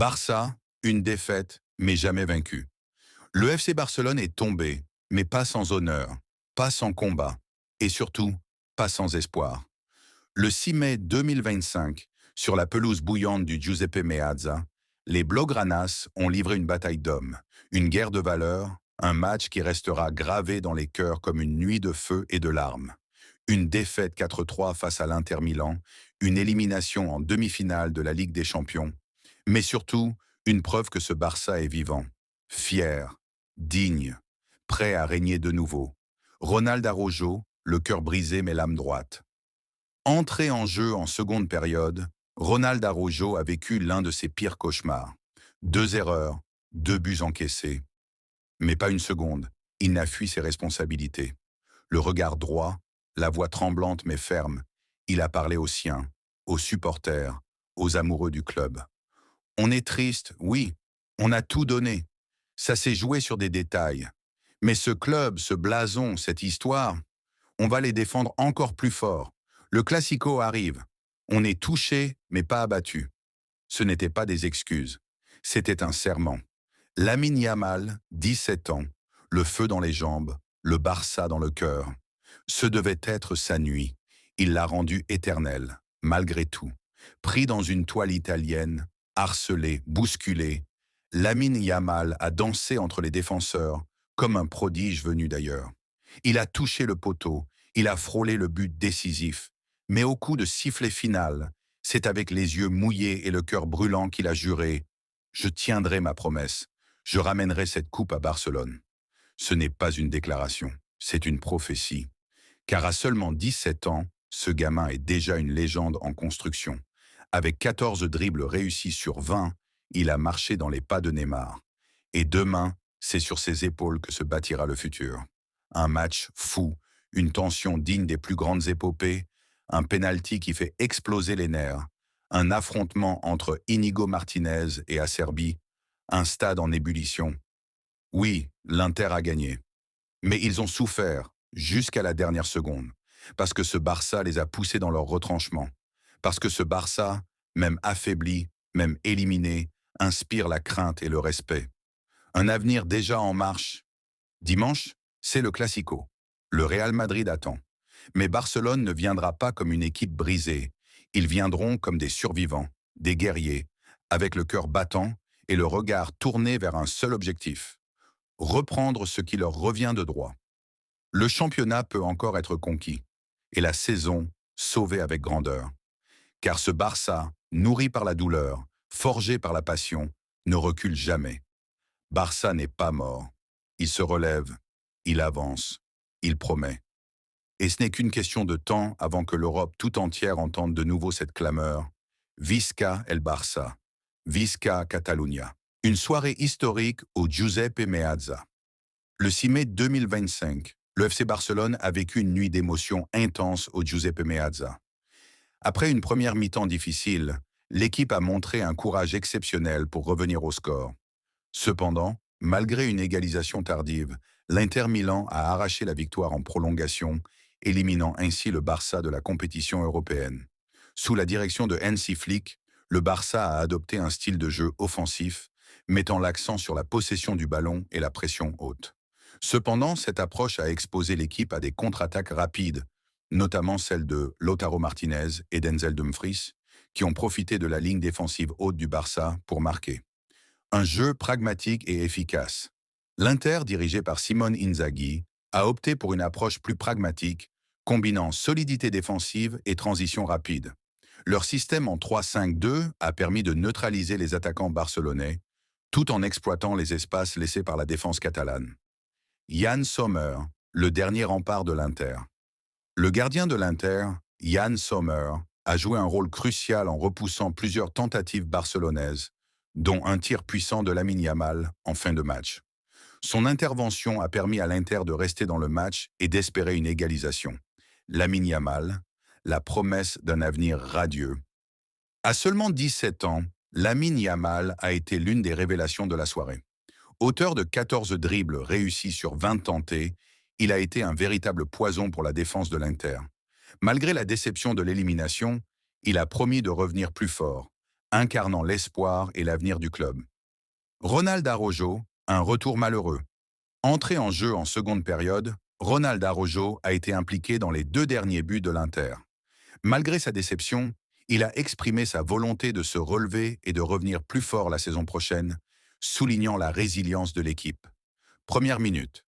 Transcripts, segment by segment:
Barça, une défaite, mais jamais vaincu. Le FC Barcelone est tombé, mais pas sans honneur, pas sans combat, et surtout, pas sans espoir. Le 6 mai 2025, sur la pelouse bouillante du Giuseppe Meazza, les Blaugranas ont livré une bataille d'hommes, une guerre de valeurs, un match qui restera gravé dans les cœurs comme une nuit de feu et de larmes. Une défaite 4-3 face à l'Inter Milan, une élimination en demi-finale de la Ligue des Champions, mais surtout, une preuve que ce Barça est vivant, fier, digne, prêt à régner de nouveau. Ronald Araujo, le cœur brisé mais l'âme droite. Entré en jeu en seconde période, Ronald Araujo a vécu l'un de ses pires cauchemars. 2 erreurs, 2 buts encaissés. Mais pas une seconde, il n'a fui ses responsabilités. Le regard droit, la voix tremblante mais ferme, il a parlé aux siens, aux supporters, aux amoureux du club. On est triste, oui, on a tout donné. Ça s'est joué sur des détails. Mais ce club, ce blason, cette histoire, on va les défendre encore plus fort. Le Classico arrive. On est touché, mais pas abattu. Ce n'était pas des excuses. C'était un serment. Lamine Yamal, 17 ans, le feu dans les jambes, le Barça dans le cœur. Ce devait être sa nuit. Il l'a rendue éternelle, malgré tout. Pris dans une toile italienne, harcelé, bousculé, Lamine Yamal a dansé entre les défenseurs, comme un prodige venu d'ailleurs. Il a touché le poteau, il a frôlé le but décisif. Mais au coup de sifflet final, c'est avec les yeux mouillés et le cœur brûlant qu'il a juré « Je tiendrai ma promesse, je ramènerai cette coupe à Barcelone ». Ce n'est pas une déclaration, c'est une prophétie. Car à seulement 17 ans, ce gamin est déjà une légende en construction. Avec 14 dribbles réussis sur 20, il a marché dans les pas de Neymar. Et demain, c'est sur ses épaules que se bâtira le futur. Un match fou, une tension digne des plus grandes épopées, un penalty qui fait exploser les nerfs, un affrontement entre Inigo Martinez et Acerbi, un stade en ébullition. Oui, l'Inter a gagné. Mais ils ont souffert jusqu'à la dernière seconde, parce que ce Barça les a poussés dans leur retranchement, parce que ce Barça, même affaibli, même éliminé, inspire la crainte et le respect. Un avenir déjà en marche. Dimanche, c'est le Classico. Le Real Madrid attend. Mais Barcelone ne viendra pas comme une équipe brisée. Ils viendront comme des survivants, des guerriers, avec le cœur battant et le regard tourné vers un seul objectif: reprendre ce qui leur revient de droit. Le championnat peut encore être conquis, et la saison sauvée avec grandeur. Car ce Barça, nourri par la douleur, forgé par la passion, ne recule jamais. Barça n'est pas mort. Il se relève, il avance, il promet. Et ce n'est qu'une question de temps avant que l'Europe tout entière entende de nouveau cette clameur: Visca el Barça, Visca Catalunya. Une soirée historique au Giuseppe Meazza. Le 6 mai 2025, le FC Barcelone a vécu une nuit d'émotions intenses au Giuseppe Meazza. Après une première mi-temps difficile, l'équipe a montré un courage exceptionnel pour revenir au score. Cependant, malgré une égalisation tardive, l'Inter Milan a arraché la victoire en prolongation, éliminant ainsi le Barça de la compétition européenne. Sous la direction de Hansi Flick, le Barça a adopté un style de jeu offensif, mettant l'accent sur la possession du ballon et la pression haute. Cependant, cette approche a exposé l'équipe à des contre-attaques rapides, notamment celles de Lautaro Martinez et Denzel Dumfries, qui ont profité de la ligne défensive haute du Barça pour marquer. Un jeu pragmatique et efficace. L'Inter, dirigé par Simone Inzaghi, a opté pour une approche plus pragmatique, combinant solidité défensive et transition rapide. Leur système en 3-5-2 a permis de neutraliser les attaquants barcelonais, tout en exploitant les espaces laissés par la défense catalane. Yann Sommer, le dernier rempart de l'Inter. Le gardien de l'Inter, Yann Sommer, a joué un rôle crucial en repoussant plusieurs tentatives barcelonaises, dont un tir puissant de Lamine Yamal en fin de match. Son intervention a permis à l'Inter de rester dans le match et d'espérer une égalisation. Lamine Yamal, la promesse d'un avenir radieux. À seulement 17 ans, Lamine Yamal a été l'une des révélations de la soirée. Auteur de 14 dribbles réussis sur 20 tentés, il a été un véritable poison pour la défense de l'Inter. Malgré la déception de l'élimination, il a promis de revenir plus fort, incarnant l'espoir et l'avenir du club. Ronald Araujo, un retour malheureux. Entré en jeu en seconde période, Ronald Araujo a été impliqué dans les 2 derniers buts de l'Inter. Malgré sa déception, il a exprimé sa volonté de se relever et de revenir plus fort la saison prochaine, soulignant la résilience de l'équipe. Première minute.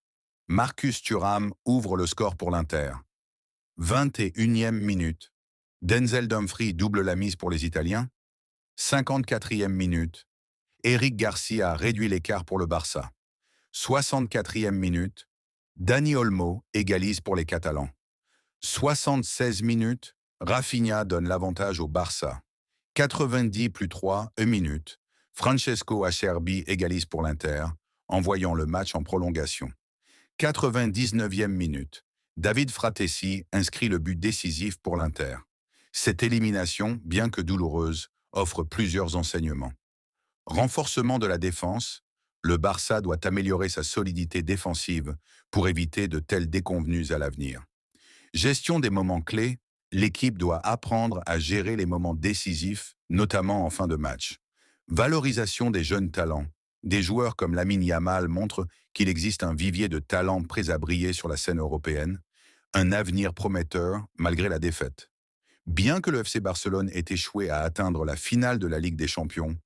Marcus Thuram ouvre le score pour l'Inter. 21e minute. Denzel Dumfries double la mise pour les Italiens. 54e minute. Eric Garcia réduit l'écart pour le Barça. 64e minute. Dani Olmo égalise pour les Catalans. 76 minutes. Rafinha donne l'avantage au Barça. 90 plus 3 minutes. Francesco Acerbi égalise pour l'Inter, envoyant le match en prolongation. 99e minute. David Fratessi inscrit le but décisif pour l'Inter. Cette élimination, bien que douloureuse, offre plusieurs enseignements. Renforcement de la défense. Le Barça doit améliorer sa solidité défensive pour éviter de telles déconvenues à l'avenir. Gestion des moments clés. L'équipe doit apprendre à gérer les moments décisifs, notamment en fin de match. Valorisation des jeunes talents. Des joueurs comme Lamine Yamal montrent qu'il existe un vivier de talents prêts à briller sur la scène européenne, un avenir prometteur malgré la défaite. Bien que le FC Barcelone ait échoué à atteindre la finale de la Ligue des Champions,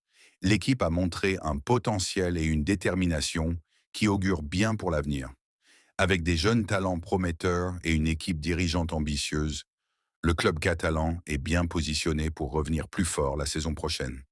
l'équipe a montré un potentiel et une détermination qui augurent bien pour l'avenir. Avec des jeunes talents prometteurs et une équipe dirigeante ambitieuse, le club catalan est bien positionné pour revenir plus fort la saison prochaine.